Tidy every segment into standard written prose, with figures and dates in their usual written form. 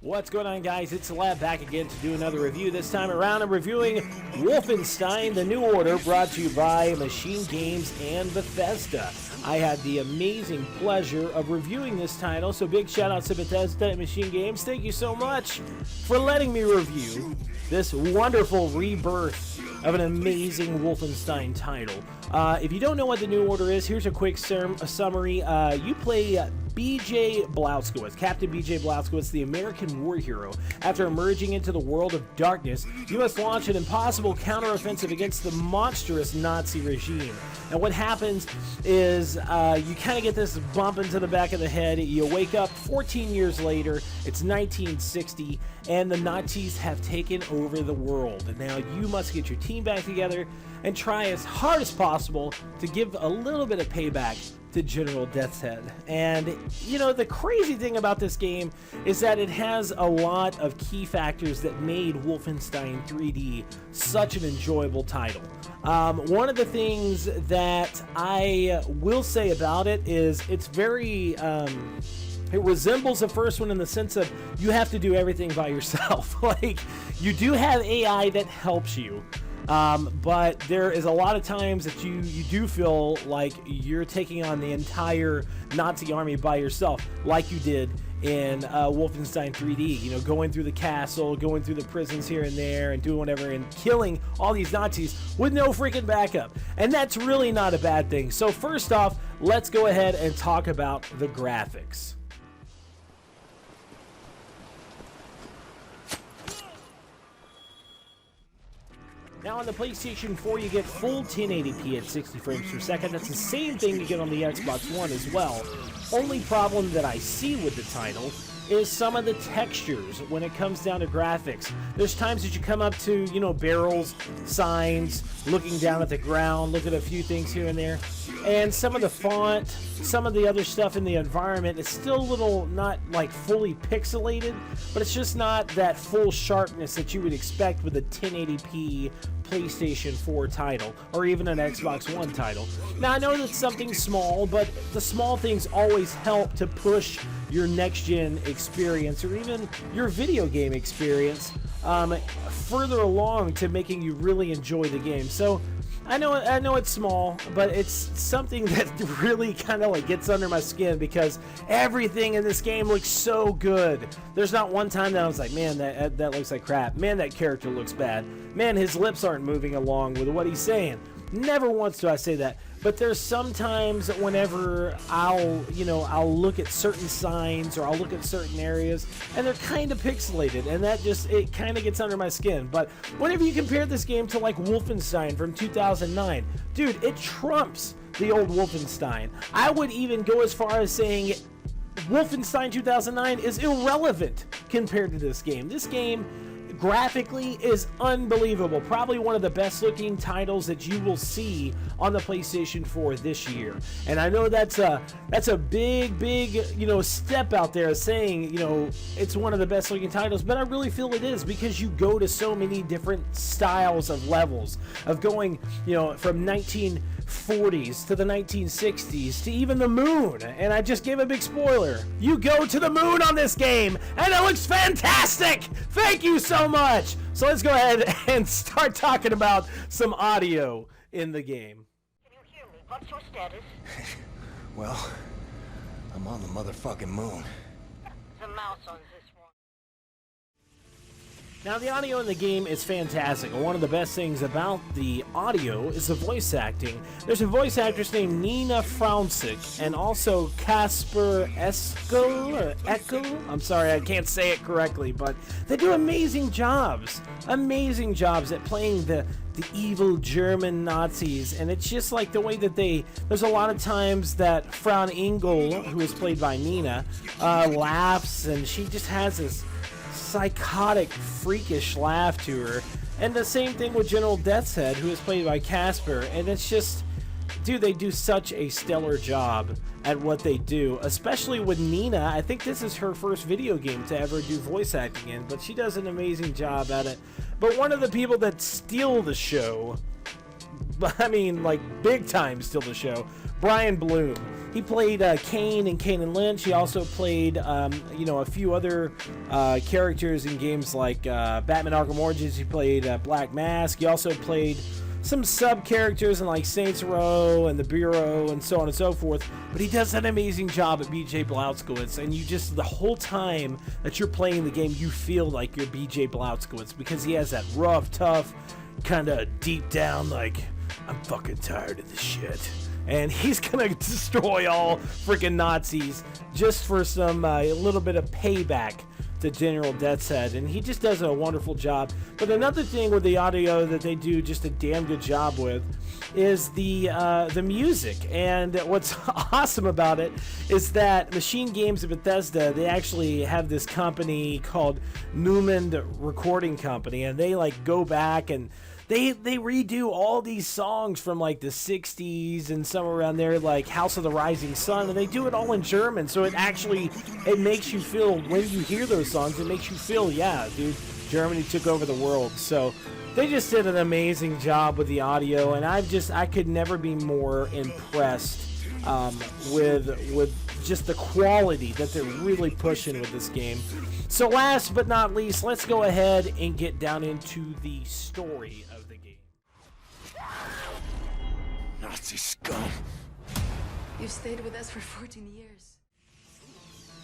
What's going on, guys? It's Lab back again to do another review. This time around, I'm reviewing Wolfenstein: The New Order, brought to you by Machine Games and Bethesda. I had the amazing pleasure of reviewing this title, so big shout out to Bethesda and Machine Games. Thank you so much for letting me review this wonderful rebirth of an amazing Wolfenstein title. If you don't know what The New Order is, here's a quick summary. You play B.J. Blazkowicz, Captain B.J. Blazkowicz, the American war hero. After emerging into the world of darkness, you must launch an impossible counteroffensive against the monstrous Nazi regime. And what happens is you kind of get this bump into the back of the head. You wake up 14 years later. It's 1960, and the Nazis have taken over the world. And now you must get your team back together and try as hard as possible to give a little bit of payback to General Deathshead. And you know, the crazy thing about this game is that it has a lot of key factors that made Wolfenstein 3D such an enjoyable title. One of the things that I will say about it is it's very it resembles the first one in the sense of you have to do everything by yourself. Like, you do have AI that helps you, but there is a lot of times that you do feel like you're taking on the entire Nazi army by yourself, like you did in Wolfenstein 3D. You know, going through the castle, going through the prisons here and there, and doing whatever, and killing all these Nazis with no freaking backup. And that's really not a bad thing. So first off, let's go ahead and talk about the graphics. Now on the PlayStation 4, you get full 1080p at 60 frames per second. That's the same thing you get on the Xbox One as well. Only problem that I see with the title is some of the textures when it comes down to graphics. There's times that you come up to, you know, barrels, signs, looking down at the ground, look at a few things here and there, and some of the font, some of the other stuff in the environment is still a little not like fully pixelated, but it's just not that full sharpness that you would expect with a 1080p PlayStation 4 title, or even an Xbox One title. Now, I know that's something small, but the small things always help to push your next-gen experience, or even your video game experience, further along to making you really enjoy the game. So I know it's small, but it's something that really kind of like gets under my skin, because everything in this game looks so good. There's not one time that I was like, man, that looks like crap. Man, that character looks bad. Man, his lips aren't moving along with what he's saying. Never once do I say that. But there's sometimes whenever I'll look at certain signs, or I'll look at certain areas, and they're kind of pixelated, and that just, it kind of gets under my skin. But whenever you compare this game to like Wolfenstein from 2009, dude, it trumps the old Wolfenstein. I would even go as far as saying Wolfenstein 2009 is irrelevant compared to this game. This game graphically is unbelievable. Probably one of the best looking titles that you will see on the PlayStation 4 this year. And I know that's a big, you know, step out there saying, you know, it's one of the best looking titles, but I really feel it is, because you go to so many different styles of levels of going, you know, from 1940s to the 1960s to even the moon. And I just gave a big spoiler. You go to the moon on this game, and it looks fantastic. Thank you so much. So let's go ahead and start talking about some audio in the game. Can you hear me? What's your status? Well, I'm on the motherfucking moon. The mouse on this one. Now, the audio in the game is fantastic, and one of the best things about the audio is the voice acting. There's a voice actress named Nina Fraunzig, and also Kasper Eckel. I'm sorry, I can't say it correctly, but they do amazing jobs at playing the evil German Nazis. And it's just like the way that there's a lot of times that Frau Engel, who is played by Nina, laughs, and she just has this psychotic, freakish laugh to her. And the same thing with General Deathshead, who is played by Casper. And it's just, dude, they do such a stellar job at what they do, especially with Nina. I think this is her first video game to ever do voice acting in, but she does an amazing job at it. But one of the people that steal the show but I mean, like, big time still the show. Brian Bloom. He played Kane in Kane and Lynch. He also played, a few other characters in games like Batman Arkham Origins. He played Black Mask. He also played some sub-characters in like Saints Row and the Bureau and so on and so forth. But he does an amazing job at BJ Blazkowicz, and you just, the whole time that you're playing the game, you feel like you're BJ Blazkowicz, because he has that rough, tough, kind of deep down, like, I'm fucking tired of this shit. And he's gonna destroy all freaking Nazis just for some a little bit of payback to General Deathshead, and he just does a wonderful job. But another thing with the audio that they do just a damn good job with is the music. And what's awesome about it is that Machine Games of Bethesda, they actually have this company called Newman Recording Company, and they like go back and they redo all these songs from like the 60s and some around there, like House of the Rising Sun, and they do it all in German. So it makes you feel, when you hear those songs, it makes you feel, yeah, dude, Germany took over the world. So they just did an amazing job with the audio, and I could never be more impressed with just the quality that they're really pushing with this game. So last but not least, let's go ahead and get down into the story of the game. Nazi scum. You've stayed with us for 14 years.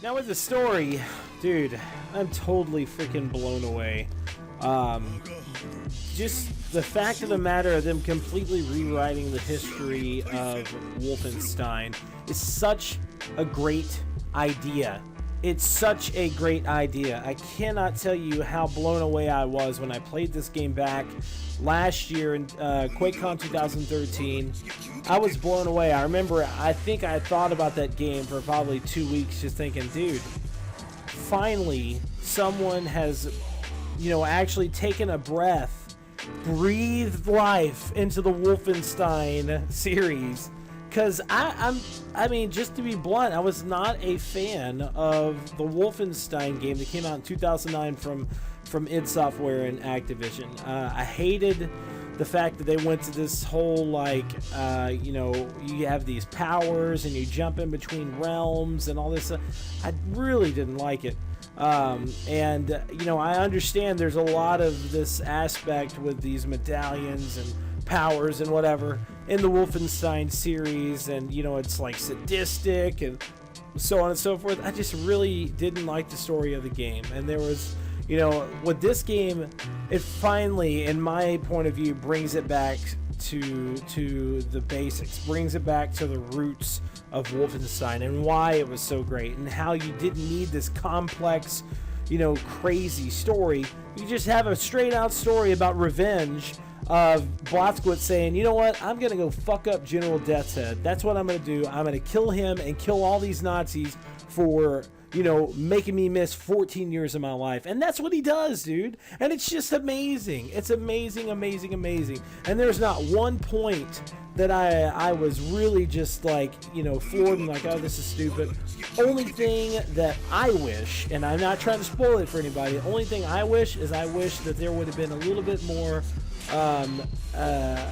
Now with the story, dude, I'm totally freaking blown away. Just the fact of the matter of them completely rewriting the history of Wolfenstein is such a great idea. It's such a great idea. I cannot tell you how blown away I was when I played this game back last year in QuakeCon 2013. I was blown away. I remember, I think I thought about that game for probably 2 weeks, just thinking, dude, finally someone has, actually taken a breath, breathed life into the Wolfenstein series. Because I mean, just to be blunt, I was not a fan of the Wolfenstein game that came out in 2009 from id Software and Activision. I hated the fact that they went to this whole, like, you have these powers and you jump in between realms and all this stuff. I really didn't like it. I understand there's a lot of this aspect with these medallions and powers and whatever in the Wolfenstein series, and it's like sadistic and so on and so forth. I just really didn't like the story of the game, and there was, with this game, it finally, in my point of view, brings it back to the basics, brings it back to the roots of Wolfenstein and why it was so great, and how you didn't need this complex, crazy story. You just have a straight out story about revenge of Blazkowicz saying, you know what, I'm gonna go fuck up General Deathshead. That's what I'm gonna do. I'm gonna kill him and kill all these Nazis for, making me miss 14 years of my life. And that's what he does, dude. And it's just amazing. It's amazing, amazing, amazing. And there's not one point that I was really just like, floored and like, oh, this is stupid. Only thing that I wish, and I'm not trying to spoil it for anybody, the only thing I wish that there would have been a little bit more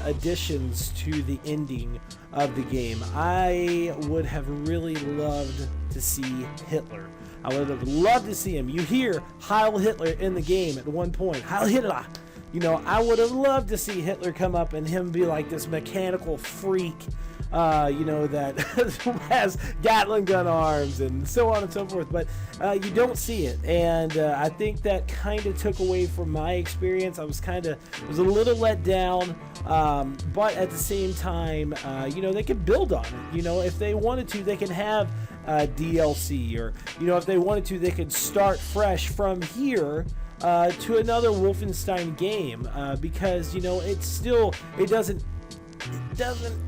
additions to the ending of the game. I would have really loved to see Hitler. I would have loved to see him. You hear Heil Hitler in the game at one point. Heil Hitler! I would have loved to see Hitler come up and him be like this mechanical freak, that has Gatling gun arms and so on and so forth. But you don't see it, and I think that kind of took away from my experience. I was a little let down, but at the same time, they could build on it. If they wanted to, they can have DLC, or if they wanted to, they could start fresh from here. To another Wolfenstein game, because it doesn't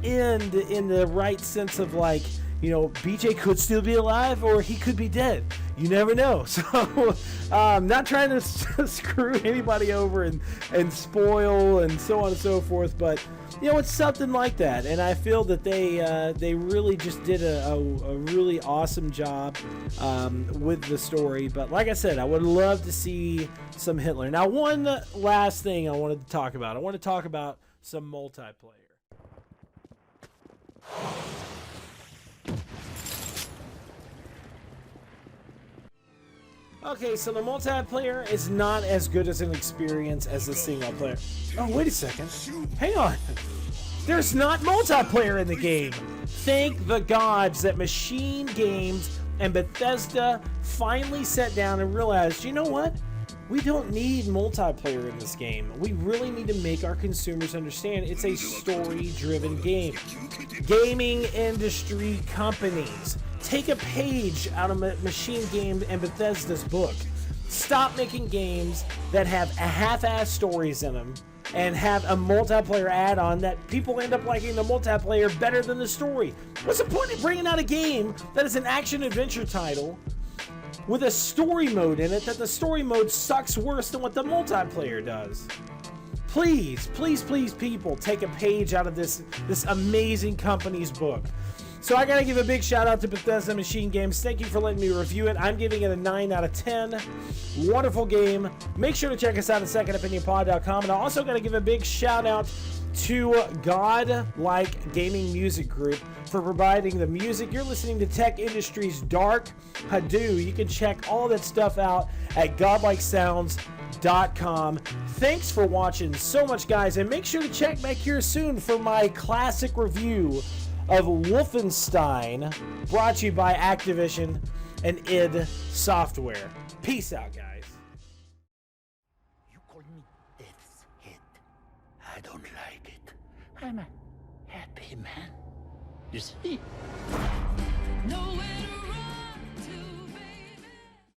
end in the right sense of, like, BJ could still be alive or he could be dead. You never know. So I'm not trying to screw anybody over and spoil and so on and so forth, but it's something like that, and I feel that they really just did a really awesome job with the story. But like I said, I would love to see some Hitler. Now, one last thing I wanted to talk about. I want to talk about some multiplayer. Okay, so the multiplayer is not as good as an experience as the single player. Oh, wait a second. Hang on. There's not multiplayer in the game. Thank the gods that Machine Games and Bethesda finally sat down and realized, you know what? We don't need multiplayer in this game. We really need to make our consumers understand it's a story-driven game. Gaming industry companies, take a page out of Machine Games and Bethesda's book. Stop making games that have half-ass stories in them and have a multiplayer add-on that people end up liking the multiplayer better than the story. What's the point of bringing out a game that is an action-adventure title with a story mode in it that the story mode sucks worse than what the multiplayer does? Please, please, please, people, take a page out of this amazing company's book. So I gotta give a big shout out to Bethesda Machine Games. Thank you for letting me review it. I'm giving it a 9 out of 10. Wonderful game. Make sure to check us out at secondopinionpod.com. And I also gotta give a big shout out to God-like Gaming Music Group for providing the music. You're listening to Tech Industries' Dark Hadoo. You can check all that stuff out at godlikesounds.com. Thanks for watching so much, guys, and make sure to check back here soon for my classic review of Wolfenstein, brought to you by Activision and id Software. Peace out, guys. You call me Deathshead. I don't like it. I'm a happy man. You see? Nowhere to run.